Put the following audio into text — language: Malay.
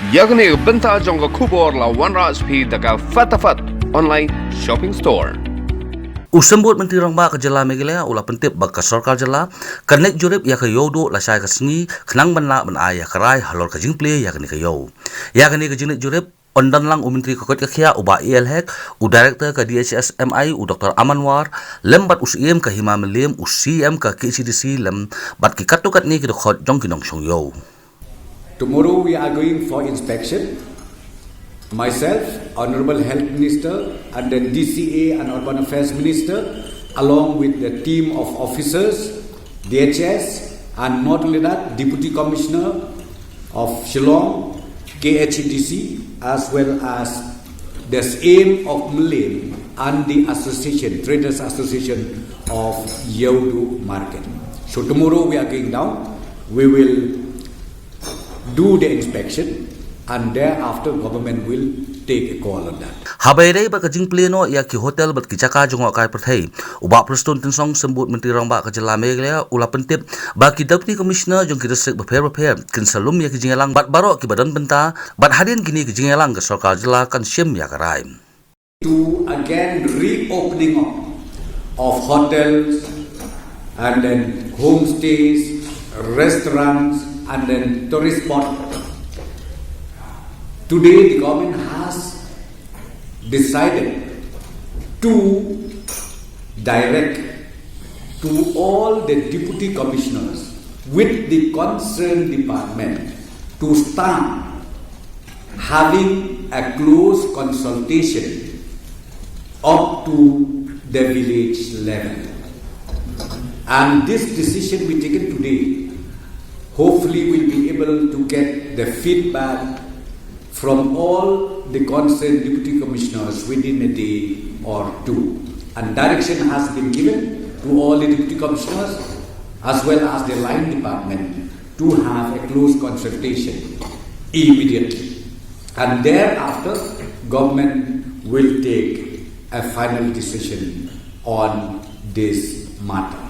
Yakni benta jongga kubor la 100p daga fatafat online shopping store. Usambut Menteri Rangba ke Jela Megilea ulah pentip bak ke Sorkar Jela ke Leit Jurip ya ke Iewduh Lashai ke SNGI kenang benla ben ayah kerai halor ke Jingplie ya ke Iewduh. Ya ke Leit Jurip ondan lang Menteri Kokot ke Khia uba ILHEC u Director ke DHSMI u Dr. Amanwar lembat UCM ke Hima Melim u CM ke KCDC lem bat ki katukat ni ke dokot jong kinong song yo. Tomorrow we are going for inspection. Myself, Honorable Health Minister, and then DCA and Urban Affairs Minister, along with the team of officers, DHS, and not only that, Deputy Commissioner of Shillong, KHDC, as well as the aim of Malaysia and the association, Traders Association of Iewduh Market. So tomorrow we are going down. We will do the inspection, and thereafter government will take a call on that. Habairei ba ke Jingplie no ya ki hotel bat ki JAKA JNGOH kai PYRTHEI uba prestun tinsong sembut Menteri Rangba ke Jela Megilea ulah pentip ba ki Deputy Commissioner jong ki district beper kin salum ya ki Jingialang bat barok ki badan benta bat hadien kini ki Jingialang ke Sorkar Jela kan syem ya karai. To again reopening of hotels and then homestays, restaurants, and then tourist spot. Today the government has decided to direct to all the deputy commissioners with the concerned department to start having a close consultation up to the village level. And this decision we taken today, hopefully we'll be able to get the feedback from all the concerned deputy commissioners within a day or two. And direction has been given to all the deputy commissioners as well as the line department to have a close consultation immediately. And thereafter, government will take a final decision on this matter.